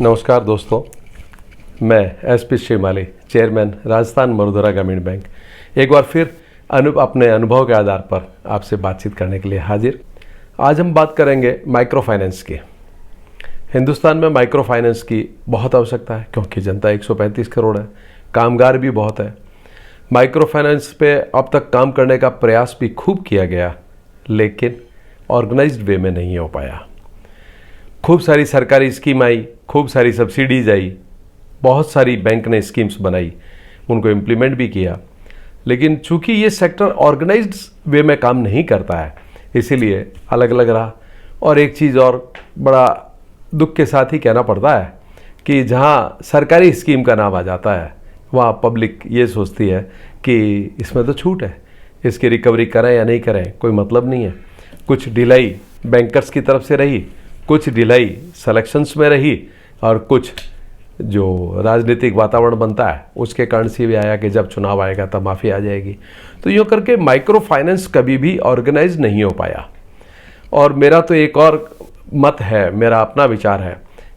नमस्कार दोस्तों, मैं एसपी श्रीमाली, चेयरमैन राजस्थान मरुधरा ग्रामीण बैंक, एक बार फिर अपने अनुभव के आधार पर आपसे बातचीत करने के लिए हाजिर। आज हम बात करेंगे माइक्रो फाइनेंस की। हिंदुस्तान में माइक्रो फाइनेंस की बहुत आवश्यकता है क्योंकि जनता 135 करोड़ है, कामगार भी बहुत है। माइक्रो फाइनेंस पे अब तक काम करने का प्रयास भी खूब किया गया, लेकिन ऑर्गेनाइज्ड वे में नहीं हो पाया। खूब सारी सरकारी स्कीम आई, खूब सारी सब्सिडीज आई, बहुत सारी बैंक ने स्कीम्स बनाई, उनको इम्प्लीमेंट भी किया, लेकिन चूंकि ये सेक्टर ऑर्गेनाइज्ड वे में काम नहीं करता है, इसीलिए अलग अलग रहा। और एक चीज़ और बड़ा दुख के साथ ही कहना पड़ता है कि जहाँ सरकारी स्कीम का नाम आ जाता है, वहाँ पब्लिक ये सोचती है कि इसमें तो छूट है, इसकी रिकवरी करें या नहीं करें कोई मतलब नहीं है। कुछ ढिलाई बैंकर्स की तरफ से रही, कुछ ढिलाई सिलेक्शंस में रही, और कुछ जो राजनीतिक वातावरण बनता है उसके कारण से भी आया कि जब चुनाव आएगा तब माफ़ी आ जाएगी। तो यूँ करके माइक्रो फाइनेंस कभी भी ऑर्गेनाइज नहीं हो पाया। और मेरा तो एक और मत है, मेरा अपना विचार है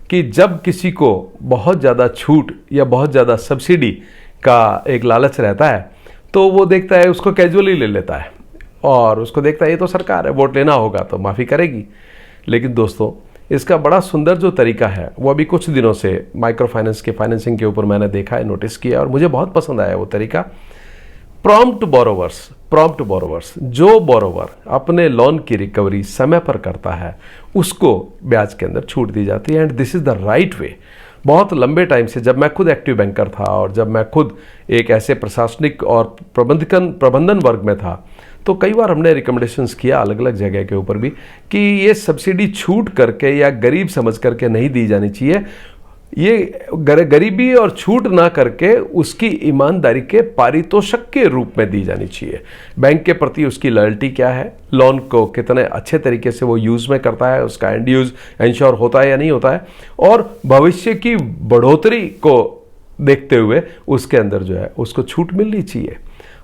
कि जब किसी को बहुत ज़्यादा छूट या बहुत ज़्यादा सब्सिडी का एक लालच रहता है तो वो देखता है, उसको कैजुअली ले लेता है और उसको देखता है ये तो सरकार है, वोट लेना होगा तो माफ़ी करेगी। लेकिन दोस्तों, इसका बड़ा सुंदर जो तरीका है वो अभी कुछ दिनों से माइक्रो फाइनेंस के फाइनेंसिंग के ऊपर मैंने देखा है, नोटिस किया, और मुझे बहुत पसंद आया वो तरीका। प्रॉम्प्ट बोरोवर्स, जो बोरोवर अपने लोन की रिकवरी समय पर करता है उसको ब्याज के अंदर छूट दी जाती है। And this is the right way. बहुत लंबे टाइम से जब मैं खुद एक्टिव बैंकर था और जब मैं खुद एक ऐसे प्रशासनिक और प्रबंधन वर्ग में था, तो कई बार हमने रिकमेंडेशंस किया अलग अलग जगह के ऊपर भी कि ये सब्सिडी छूट करके या गरीब समझ करके नहीं दी जानी चाहिए। ये गरीबी और छूट ना करके उसकी ईमानदारी के पारितोषिक के रूप में दी जानी चाहिए। बैंक के प्रति उसकी लॉयल्टी क्या है, लोन को कितने अच्छे तरीके से वो यूज़ में करता है, उसका एंड यूज़ इंश्योर होता है या नहीं होता है, और भविष्य की बढ़ोतरी को देखते हुए उसके अंदर जो है उसको छूट मिलनी चाहिए।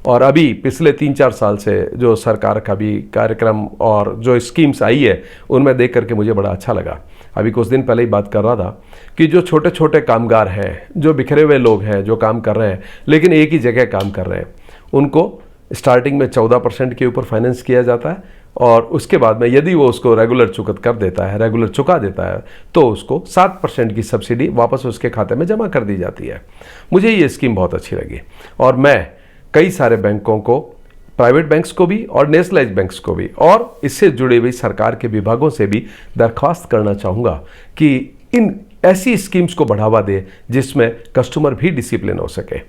और अभी पिछले 3-4 साल से जो सरकार का भी कार्यक्रम और जो स्कीम्स आई है उनमें देख करके मुझे बड़ा अच्छा लगा। अभी कुछ दिन पहले ही बात कर रहा था कि जो छोटे छोटे कामगार हैं, जो बिखरे हुए लोग हैं, जो काम कर रहे हैं लेकिन एक ही जगह काम कर रहे हैं, उनको स्टार्टिंग में 14% के ऊपर फाइनेंस किया जाता है, और उसके बाद में यदि वो उसको रेगुलर चुका देता है तो उसको 7% की सब्सिडी वापस उसके खाते में जमा कर दी जाती है। मुझे ये स्कीम बहुत अच्छी लगी और मैं कई सारे बैंकों को, प्राइवेट बैंक्स को भी और नेशनलाइज्ड बैंक्स को भी और इससे जुड़े हुई सरकार के विभागों से भी दरख्वास्त करना चाहूँगा कि इन ऐसी स्कीम्स को बढ़ावा दे जिसमें कस्टमर भी डिसिप्लिन हो सके।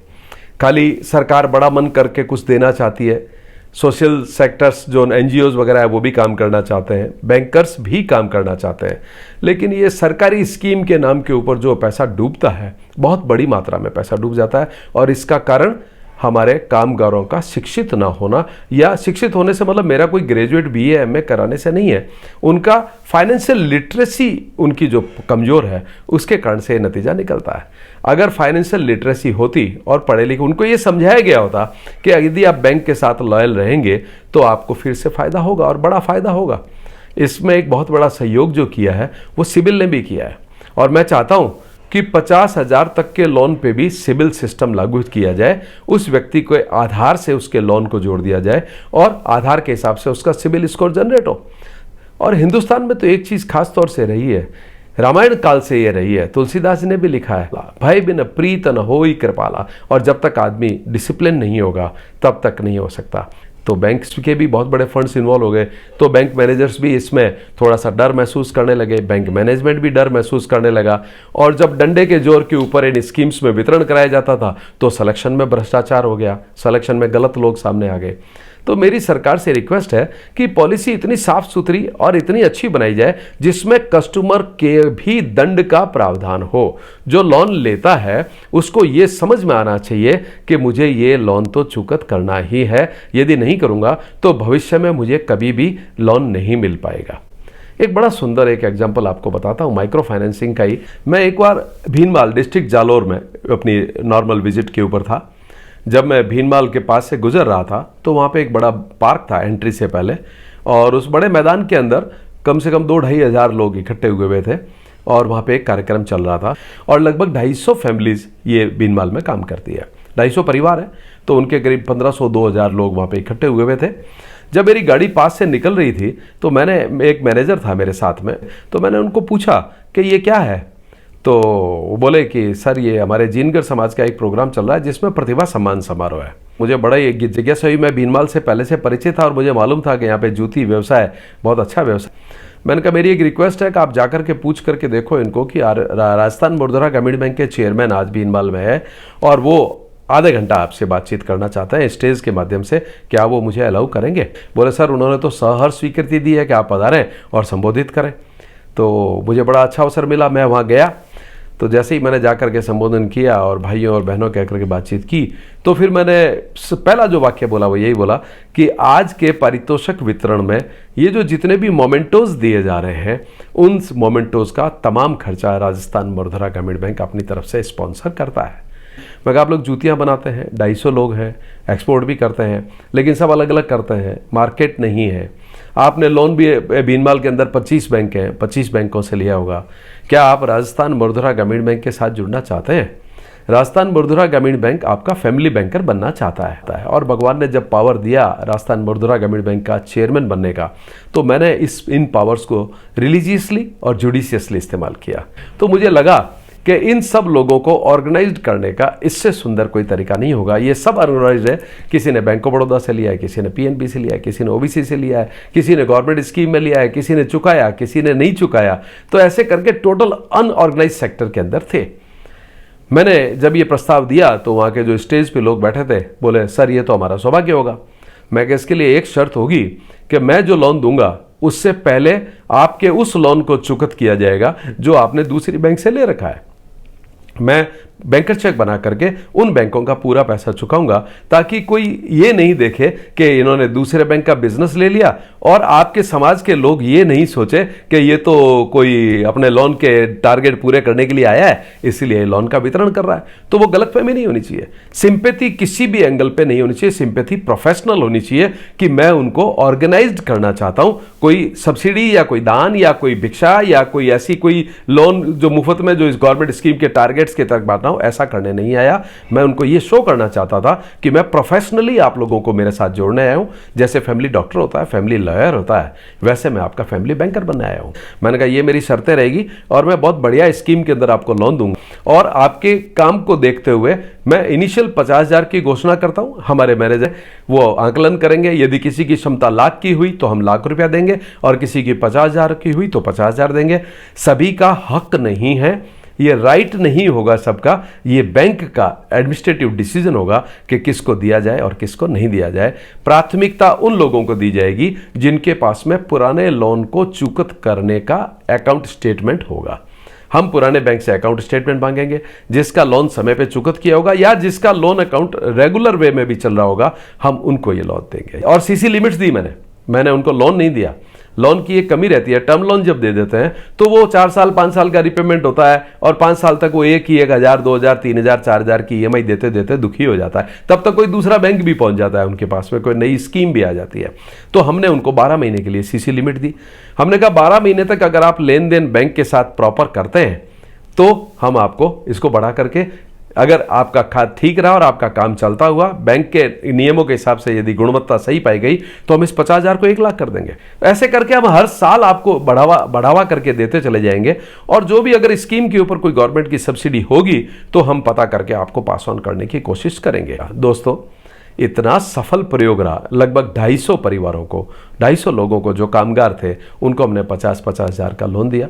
खाली सरकार बड़ा मन करके कुछ देना चाहती है, सोशल सेक्टर्स जो NGOs वगैरह है वो भी काम करना चाहते हैं, बैंकर्स भी काम करना चाहते हैं, लेकिन ये सरकारी स्कीम के नाम के ऊपर जो पैसा डूबता है, बहुत बड़ी मात्रा में पैसा डूब जाता है। और इसका कारण हमारे कामगारों का शिक्षित ना होना, या शिक्षित होने से मतलब मेरा कोई ग्रेजुएट BA MA कराने से नहीं है, उनका फाइनेंशियल लिटरेसी उनकी जो कमज़ोर है उसके कारण से नतीजा निकलता है। अगर फाइनेंशियल लिटरेसी होती और पढ़े लिखे उनको ये समझाया गया होता कि यदि आप बैंक के साथ लॉयल रहेंगे तो आपको फिर से फ़ायदा होगा और बड़ा फ़ायदा होगा। इसमें एक बहुत बड़ा सहयोग जो किया है वो सिबिल ने भी किया है, और मैं चाहता हूँ कि 50,000 तक के लोन पे भी सिबिल सिस्टम लागू किया जाए। उस व्यक्ति को आधार से उसके लोन को जोड़ दिया जाए और आधार के हिसाब से उसका सिबिल स्कोर जनरेट हो। और हिंदुस्तान में तो एक चीज़ खास तौर से रही है, रामायण काल से ये रही है, तुलसीदास ने भी लिखा है, भय बिन प्रीत न होई कृपाला। और जब तक आदमी डिसिप्लिन नहीं होगा तब तक नहीं हो सकता। तो बैंक्स के भी बहुत बड़े फंड्स इन्वॉल्व हो गए, तो बैंक मैनेजर्स भी इसमें थोड़ा सा डर महसूस करने लगे, बैंक मैनेजमेंट भी डर महसूस करने लगा। और जब डंडे के जोर के ऊपर इन स्कीम्स में वितरण कराया जाता था तो सिलेक्शन में भ्रष्टाचार हो गया, सिलेक्शन में गलत लोग सामने आ गए। तो मेरी सरकार से रिक्वेस्ट है कि पॉलिसी इतनी साफ सुथरी और इतनी अच्छी बनाई जाए जिसमें कस्टमर के भी दंड का प्रावधान हो। जो लोन लेता है उसको ये समझ में आना चाहिए कि मुझे ये लोन तो चुकत करना ही है, यदि नहीं करूँगा तो भविष्य में मुझे कभी भी लोन नहीं मिल पाएगा। एक बड़ा सुंदर एक एग्जाम्पल आपको बताता हूँ माइक्रो फाइनेंसिंग का ही। मैं एक बार भीनमाल डिस्ट्रिक्ट जालोर में अपनी नॉर्मल विजिट के ऊपर था। जब मैं भीनमाल के पास से गुजर रहा था तो वहाँ पे एक बड़ा पार्क था एंट्री से पहले, और उस बड़े मैदान के अंदर कम से कम 2-2.5 हज़ार लोग इकट्ठे हुए थे। और वहाँ पे एक कार्यक्रम चल रहा था और लगभग 250 फैमिलीज ये बीनमाल में काम करती है। 250 परिवार है, तो उनके करीब 1500-2000 लोग वहाँ पे इकट्ठे हुए थे। जब मेरी गाड़ी पास से निकल रही थी तो मैंने, एक मैनेजर था मेरे साथ में, तो मैंने उनको पूछा कि ये क्या है। तो वो बोले कि सर ये हमारे जीनगर समाज का एक प्रोग्राम चल रहा है जिसमें प्रतिभा सम्मान समारोह है। मुझे बड़ा ही जिज्ञासा हुई, मैं बीनमाल से पहले से परिचित था और मुझे मालूम था कि यहाँ पे जूती व्यवसाय बहुत अच्छा व्यवसाय। मैंने कहा मेरी एक रिक्वेस्ट है कि आप जाकर के पूछ करके देखो इनको कि राजस्थान मुर्दरा ग्रामीण बैंक के चेयरमैन आज बीनमाल में है और वो आधे घंटा आपसे बातचीत करना चाहते हैं स्टेज के माध्यम से, क्या वो मुझे अलाउ करेंगे। बोले सर उन्होंने तो सहर्ष स्वीकृति दी है कि आप पधारें और संबोधित करें। तो मुझे बड़ा अच्छा अवसर मिला, मैं वहाँ गया। तो जैसे ही मैंने जाकर के संबोधन किया और भाइयों और बहनों कहकर के बातचीत की, तो फिर मैंने पहला जो वाक्य बोला वो यही बोला कि आज के पारितोषिक वितरण में ये जो जितने भी मोमेंटोज दिए जा रहे हैं उन मोमेंटोज का तमाम खर्चा राजस्थान मुर्दरा ग्रामीण बैंक अपनी तरफ से स्पॉन्सर करता है। मैं आप लोग जूतियाँ बनाते हैं, 250 लोग हैं, एक्सपोर्ट भी करते हैं, लेकिन सब अलग अलग करते हैं, मार्केट नहीं है। आपने लोन भी बीनमाल के अंदर 25 बैंक हैं, 25 बैंकों से लिया होगा। क्या आप राजस्थान मुर्दरा ग्रामीण बैंक के साथ जुड़ना चाहते हैं? राजस्थान मुर्दरा ग्रामीण बैंक आपका फैमिली बैंकर बनना चाहता है और भगवान ने जब पावर दिया राजस्थान मुर्दरा ग्रामीण बैंक का चेयरमैन बनने का, तो मैंने इन पावर्स को रिलीजियसली और जुडिशियसली इस्तेमाल किया। तो मुझे लगा कि इन सब लोगों को ऑर्गेनाइज्ड करने का इससे सुंदर कोई तरीका नहीं होगा। ये सब ऑर्गेनाइज्ड है, किसी ने बैंक ऑफ बड़ौदा से लिया है, किसी ने पीएनबी से लिया है, किसी ने ओबीसी से लिया है, किसी ने गवर्नमेंट स्कीम में लिया है, किसी ने चुकाया, किसी ने नहीं चुकाया। तो ऐसे करके टोटल अनऑर्गेनाइज सेक्टर के अंदर थे। मैंने जब ये प्रस्ताव दिया तो वहाँ के जो स्टेज पे लोग बैठे थे बोले सर ये तो हमारा सौभाग्य होगा। मैं कहा इसके लिए एक शर्त होगी कि मैं जो लोन दूंगा उससे पहले आपके उस लोन को चुकत किया जाएगा जो आपने दूसरी बैंक से ले रखा है। मैं बैंकर चेक बना करके उन बैंकों का पूरा पैसा चुकाऊंगा ताकि कोई ये नहीं देखे कि इन्होंने दूसरे बैंक का बिजनेस ले लिया और आपके समाज के लोग ये नहीं सोचे कि ये तो कोई अपने लोन के टारगेट पूरे करने के लिए आया है इसलिए लोन का वितरण कर रहा है। तो वो गलतफहमी नहीं होनी चाहिए, सिंपैथी किसी भी एंगल पे नहीं होनी चाहिए, सिंपैथी प्रोफेशनल होनी चाहिए कि मैं उनको ऑर्गेनाइज्ड करना चाहता हूं। कोई सब्सिडी या कोई दान या कोई भिक्षा या कोई ऐसी कोई लोन जो मुफ्त में जो इस गवर्नमेंट स्कीम के टारगेट्स के तक बांट रहा हूं ऐसा करने नहीं आया। मैं उनको ये शो करना चाहता था कि मैं प्रोफेशनली आप लोगों को मेरे साथ जोड़ने आया हूं। जैसे फैमिली डॉक्टर होता है, फैमिली लॉयर होता है, वैसे मैं आपका फैमिली बैंकर बनने आया हूं। मैंने कहा ये मेरी शर्तें रहेगी और मैं बहुत बढ़िया स्कीम के अंदर आपको लोन दूंगा और आपके काम को देखते हुए मैं इनिशियल 50,000 की घोषणा करता हूं। हमारे मैनेजर वो आंकलन करेंगे, यदि किसी की क्षमता लाख की हुई तो हम लाख रुपया देंगे और किसी की 50,000 की हुई तो 50,000 देंगे। सभी का हक नहीं है, ये राइट नहीं होगा सबका, ये बैंक का एडमिनिस्ट्रेटिव डिसीजन होगा कि किसको दिया जाए और किसको नहीं दिया जाए। प्राथमिकता उन लोगों को दी जाएगी जिनके पास में पुराने लोन को चुकत करने का अकाउंट स्टेटमेंट होगा। हम पुराने बैंक से अकाउंट स्टेटमेंट मांगेंगे, जिसका लोन समय पे चुकत किया होगा या जिसका लोन अकाउंट रेगुलर वे में भी चल रहा होगा, हम उनको ये लोन देंगे। और सीसी लिमिट्स दी मैंने उनको लोन नहीं दिया। लोन की एक कमी रहती है, टर्म लोन जब दे देते हैं तो वो 4 साल 5 साल का रिपेमेंट होता है और 5 साल तक वो एक ही 1,000 2,000 3,000 4,000 की ईएमआई देते देते दुखी हो जाता है। तब तक कोई दूसरा बैंक भी पहुंच जाता है उनके पास में, कोई नई स्कीम भी आ जाती है। तो हमने उनको 12 महीने के लिए सीसी लिमिट दी। हमने कहा 12 महीने तक अगर आप लेन देन बैंक के साथ प्रॉपर करते हैं तो हम आपको इसको बढ़ा करके, अगर आपका खाता ठीक रहा और आपका काम चलता हुआ बैंक के नियमों के हिसाब से यदि गुणवत्ता सही पाई गई तो हम इस 50,000 को 1 लाख कर देंगे। ऐसे करके हम हर साल आपको बढ़ावा करके देते चले जाएंगे और जो भी अगर स्कीम के ऊपर कोई गवर्नमेंट की सब्सिडी होगी तो हम पता करके आपको पास ऑन करने की कोशिश करेंगे। दोस्तों, इतना सफल प्रयोग रहा। लगभग 250 परिवारों को, 250 लोगों को जो कामगार थे उनको हमने 50,000 का लोन दिया।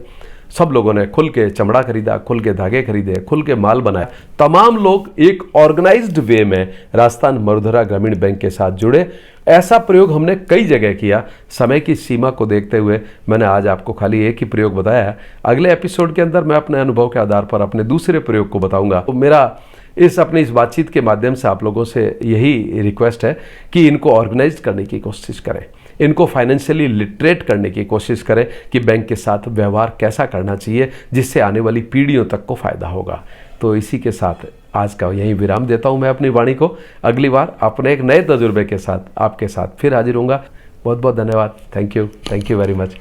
सब लोगों ने खुल के चमड़ा खरीदा, खुल के धागे खरीदे, खुल के माल बनाया। तमाम लोग एक ऑर्गेनाइज्ड वे में राजस्थान मुर्दरा ग्रामीण बैंक के साथ जुड़े। ऐसा प्रयोग हमने कई जगह किया। समय की सीमा को देखते हुए मैंने आज आपको खाली एक ही प्रयोग बताया है। अगले एपिसोड के अंदर मैं अपने अनुभव के आधार पर अपने दूसरे प्रयोग को बताऊंगा। तो मेरा इस बातचीत के माध्यम से आप लोगों से यही रिक्वेस्ट है कि इनको ऑर्गेनाइज करने की कोशिश करें, इनको फाइनेंशियली लिटरेट करने की कोशिश करें कि बैंक के साथ व्यवहार कैसा करना चाहिए जिससे आने वाली पीढ़ियों तक को फायदा होगा। तो इसी के साथ आज का यही विराम देता हूं मैं अपनी वाणी को। अगली बार अपने एक नए तजुर्बे के साथ आपके साथ फिर हाजिर होऊंगा। बहुत बहुत धन्यवाद। Thank you very much.